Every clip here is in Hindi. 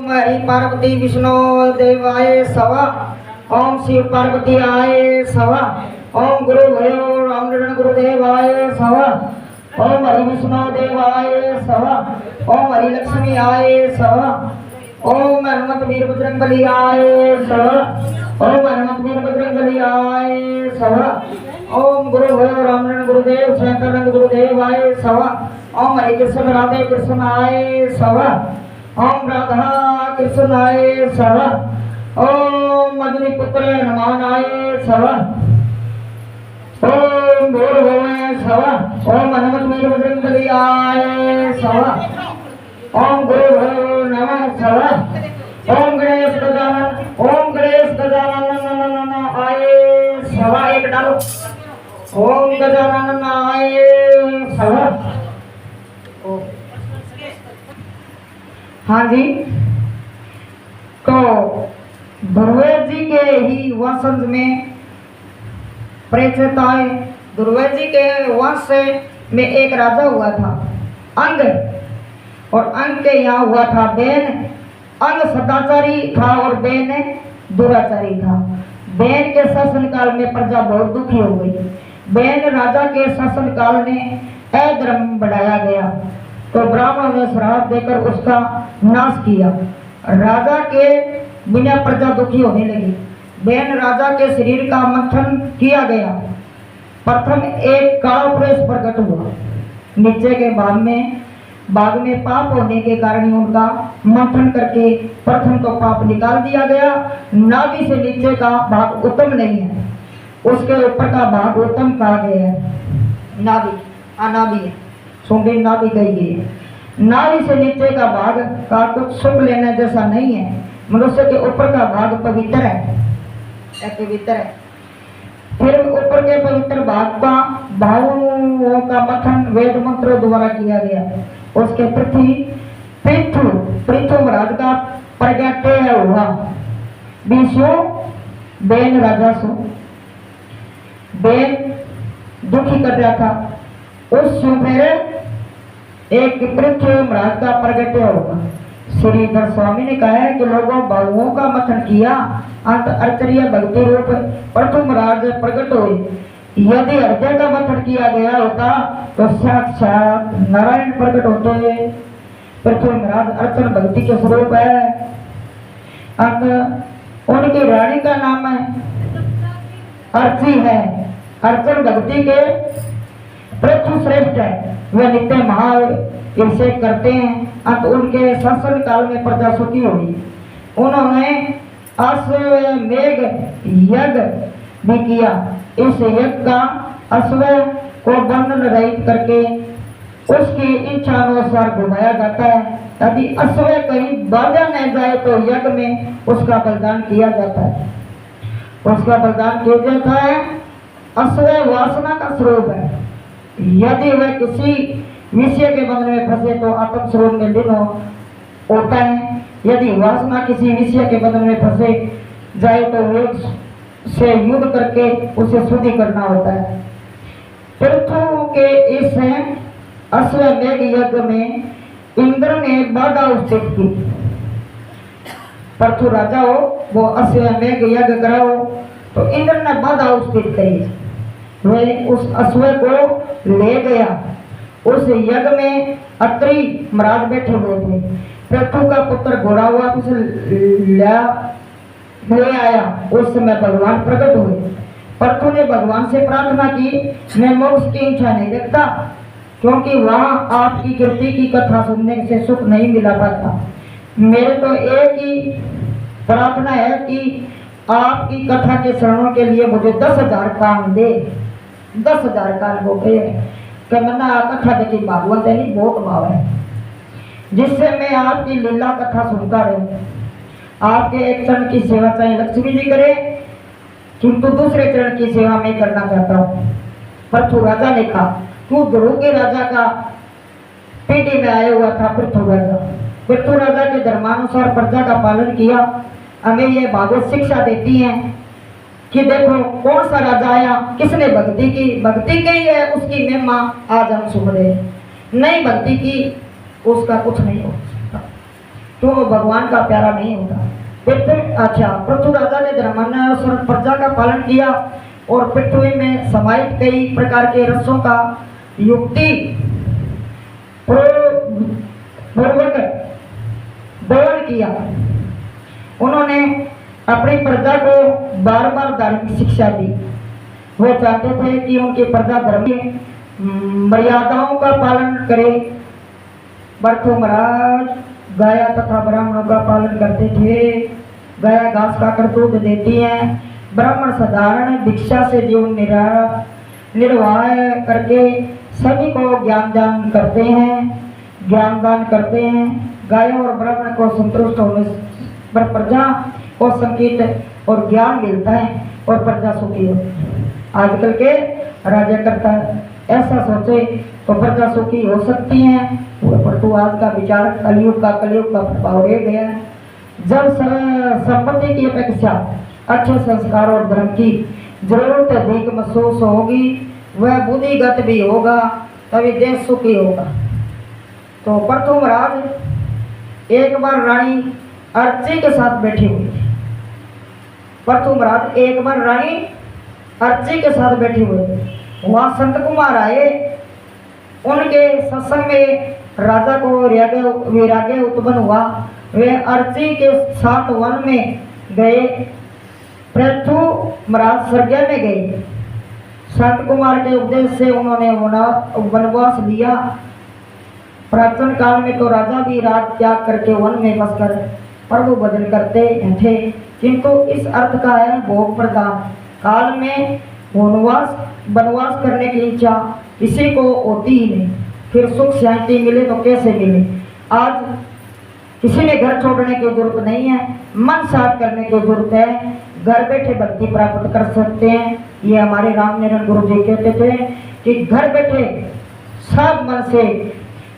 हरि पार्वती विष्णु देवाय सवा। ओम शिव पार्वती आय सवा। ओम गुरु भयो रामचंद्र गुरुदेवाय सवा। ओम हरि विष्णु देवाय सवा। ओम हरि लक्ष्मी आय सवा। ओम हनुमत वीर बजरंगबली आय सवा। ओम हनुमत वीर बजरंगबली आय सवा। ओम गुरु भयो रामचंद्र गुरुदेव शंकरानंद गुरुदेव आय सवा। ओम हरि कृष्ण राधे कृष्ण आय सवा। ओम राधा कृष्ण आय सवा। ओम मदनी पुत्र हनुमान आय सवा। ओम भोर भोए सवा। ओम हनुमत वीर बजरंगबली आय सवा। ओम गुरु भयो नमः सवा। ओम गणेश गजानन आय सवा। एक डालो। ओम गजानन आय सवा। हाँ जी, तो ध्रुव जी के ही वंशज में परिचित आए। ध्रुव जी के वंश में एक राजा हुआ था अंग, और अंग के यहाँ हुआ था बेन। अंग सदाचारी था और बेन दुराचारी था। बेन के शासन काल में प्रजा बहुत दुखी हो गई। बेन राजा के शासन काल में अधर्म बढ़ाया गया, तो ब्राह्मण ने श्राप देकर उसका नाश किया। राजा के बिना प्रजा दुखी होने लगी। बेन राजा के शरीर का मंथन किया गया। प्रथम एक काला पुरुष प्रकट हुआ। नीचे के भाग में पाप होने के कारण उनका मंथन करके प्रथम तो पाप निकाल दिया गया। नाभि से नीचे का भाग उत्तम नहीं है, उसके ऊपर का भाग उत्तम कहा गया है। नाभि अनाभि है, सूंडी नाभि कही गई है। नाभि से नीचे का भाग का कुछ सुख लेने जैसा नहीं है। मनुष्य के ऊपर का भाग पवित्र है, पवित्र है। फिर ऊपर के पवित्र भाग का भावों का मथन वेद मंत्रों द्वारा किया गया। उसके पृथु महाराज का प्रगट्य हुआ। विश्व बेन राजा सो बेन दुखी कर रहा था। उस मेरे एक पृथ्वी महाराज का प्रगट्य होगा। श्रीधर स्वामी ने कहा है कि लोगों भावों का मथन किया, अंत अर्चर्य भक्ति रूप पृथ्वी महाराज प्रकट हुए। यदि हृदय का मथन किया गया होता तो साक्षात नारायण प्रकट होते। पृथ्वी महाराज अर्चन भक्ति के स्वरूप है। अंत उनकी रानी का नाम है अर्ची है। अर्चन भक्ति के पृथ्वी श्रेष्ठ है, वे नित्य महाअभिषेक करते हैं। अंत उनके शासन काल में प्रजा सुखी हुई। उन्होंने अश्वमेघ यज्ञ भी किया। इस यज्ञ का अश्व को बंधन रहित करके उसकी इच्छा अनुसार घुमाया जाता है। यदि अश्व कहीं बाधा न जाए तो यज्ञ में उसका बलिदान किया जाता है। उसका बलिदान किया जाता है। अश्व वासना का स्वरूप है। यदि वह किसी विषय के बंधन में फंसे तो आत्म स्वरूप में लीन होता है। यदि वासना किसी विषय के बंधन में फंसे जाए तो योग से युद्ध करके उसे शुद्धि करना होता है। पृथु के इस अश्वमेघ यज्ञ में इंद्र ने बाधा उपस्थित की। पृथु राजा हो, वो अश्वमेघ यज्ञ कराओ, तो इंद्र ने बाधा उपस्थित करी। वे उस अश्व को ले गया। उस यज्ञ में अत्रि महाराज बैठे हुए थे। पृथु का पुत्र घोड़ा हुआ उसे ले आया। उस समय भगवान प्रकट हुए। पृथु ने भगवान से प्रार्थना की, मैं मोक्ष की इच्छा नहीं रखता, क्योंकि वहाँ आपकी कीर्ति की कथा सुनने से सुख नहीं मिला पाता। मेरे तो एक ही प्रार्थना है कि आपकी कथा के श्रवण के लिए मुझे 10,000 कान दे। 10,000 कान हो गए कि मना कथा देखी भागवत है नहीं, बहुत भाव है, जिससे मैं आपकी लीला कथा सुनता रहूं। आपके एक चरण की सेवा चाहे लक्ष्मी जी करे, किंतु दूसरे चरण की सेवा मैं करना चाहता हूँ। पृथु राजा ने कहा, तू ध्रुव के राजा का पीढ़ी में आया हुआ था। पृथु राजा के धर्मानुसार प्रजा का पालन किया। हमें ये भागवत शिक्षा देती है कि देखो कौन सा राजा आया, किसने भक्ति की है, उसकी महिमा आज हम सुन रहे हैं। नहीं भक्ति की उसका कुछ नहीं हो सकता। तो वो भगवान का प्यारा नहीं होता। पृथु राजा ने धर्मानुसार प्रजा का पालन किया और पृथ्वी में समाहित कई प्रकार के रसों का युक्ति पूर्वक वर्णन किया। उन्होंने अपनी प्रजा को बार बार धार्मिक शिक्षा दी। वे चाहते थे कि उनकी प्रजा धर्म की मर्यादाओं का पालन करे। भृगु महाराज गाया तथा ब्राह्मणों का पालन करते थे। गाय घास खाकर दूध देती है। ब्राह्मण साधारण भिक्षा से जीवन निर्वाह करके सभी को ज्ञान दान करते हैं। गाय और ब्राह्मण को संतुष्ट होने पर प्रजा को संकेत और ज्ञान मिलता है और प्रजा सुखी होती है। आजकल के राजा करता ऐसा सोचे तो प्रजा सुखी हो सकती है, परंतु आज का विचार कलयुग का प्रभाव रह गया है। जब संपत्ति की अपेक्षा अच्छे संस्कार और धर्म की जरूरत अधिक महसूस होगी, वह बुद्धिगत भी होगा, तभी देश सुखी होगा। तो पृथु महाराज एक बार रानी अर्ची के साथ बैठी हुई थी। पृथु महाराज एक बार रानी अर्ची के साथ बैठी हुई थी। वहाँ संत कुमार आए। उनके सत्संग में राजा को वैराग्य उत्पन्न हुआ। वे अर्ची के साथ वन में गए। पृथु महाराज स्वर्ग में गए। संत कुमार के उपदेश से उन्होंने वनवास लिया। प्राचीन काल में तो राजा भी राज त्याग करके वन में बसकर प्रभु भजन करते थे, किंतु इस अर्थ का है भोग प्रदान काल में वनवास करने की इच्छा किसी को होती ही नहीं। फिर सुख शांति मिले तो कैसे मिले। आज किसी ने घर छोड़ने की जरूरत नहीं है, मन साफ करने की जरूरत है। घर बैठे भक्ति प्राप्त कर सकते हैं। ये हमारे रामनारायण गुरु जी कहते थे कि घर बैठे सब मन से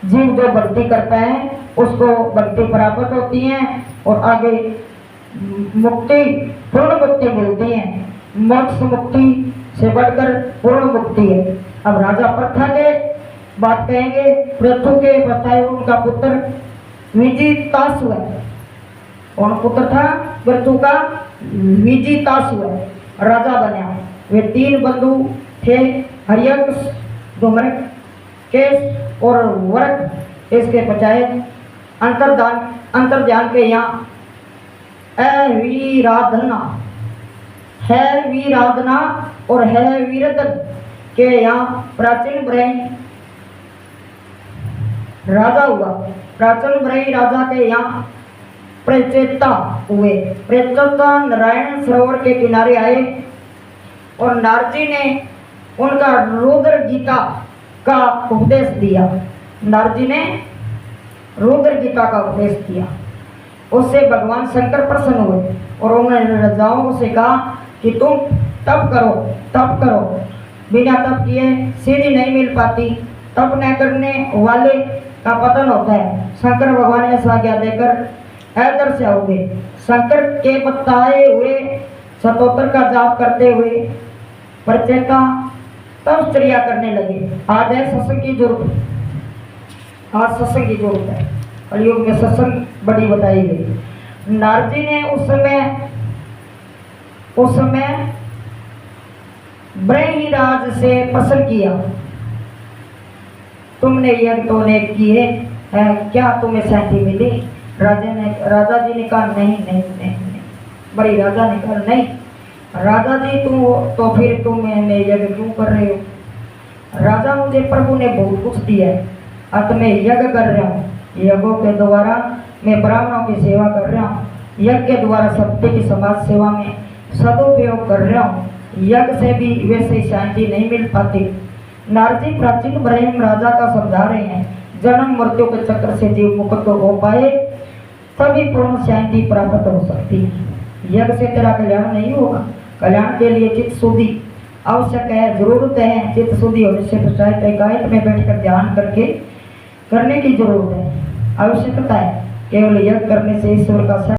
जीव जो भक्ति करता है उसको भक्ति प्राप्त होती है और आगे मुक्ति पूर्ण मुक्ति मिलती है। मोक्ष मुक्ति से बढ़कर पूर्ण मुक्ति है। अब राजा प्रथा के बात कहेंगे। पृथु के बताए उनका पुत्र विजितासु है। कौन पुत्र था पृथु का? विजितासु है। राजा बना। वे 3 बंधु थे, हरियंश, धूम्रक, केश और वर्क। इसके बचाए अंतर्जान के यहाँ है वीराधना और है वीरदन के यहाँ प्राचीन ब्रह्म राजा हुआ। प्राचीन ब्रह्म राजा के यहाँ प्रचेता हुए। प्रचेता नारायण सरोवर के किनारे आए और नारजी ने उनका रुद्र गीता का उपदेश दिया। नारजी ने रुद्र गीता का उपदेश दिया। उससे भगवान शंकर प्रसन्न हुए और उन्होंने राजाओं से कहा कि तुम तप करो। बिना तप किए सीढ़ी नहीं मिल पाती। तप न करने वाले का पतन होता है। शंकर भगवान ने ऐसा आज्ञा देकर ऐदर से आओगे। शंकर के बताए हुए शतोत्तर का जाप करते हुए प्रचेता तपश्चर्या करने लगे। आज है सत्संग की जरूरत। आज सत्संग की जरूरत है। कलयुग में सत्संग बड़ी बताई गई। नारजी ने उस समय ब्रह्मराज से प्रश्न किया, तुमने यज्ञ तो नेक किए, क्या तुम्हें शांति मिली? राजा जी ने कहा नहीं। बड़ी राजा ने कहा नहीं राजा जी तो फिर तुम यज्ञ क्यों कर रहे हो? राजा मुझे प्रभु ने बहुत कुछ दिया है, अब मैं यज्ञ कर रहा हूँ। यज्ञों के द्वारा मैं ब्राह्मणों की सेवा कर रहा हूँ। यज्ञ के द्वारा सत्य की समाज सेवा में सदुपयोग कर रहा हूँ। यज्ञ से भी वैसे शांति नहीं मिल पाती। नारजी प्राचीन ब्रह्म राजा का समझा रहे हैं, जन्म मृत्यु के चक्र से जीव मुक्त हो पाए तभी पूर्ण शांति प्राप्त हो सकती है। यज्ञ से तेरा कल्याण नहीं होगा। कल्याण के लिए चित्त शुद्धि आवश्यक है, जरूरत है। चित्त शुद्धि होने से पश्चात एकांत में बैठकर ध्यान करने की जरूरत है, आवश्यकता है। केवल यज्ञ करने से ईश्वर का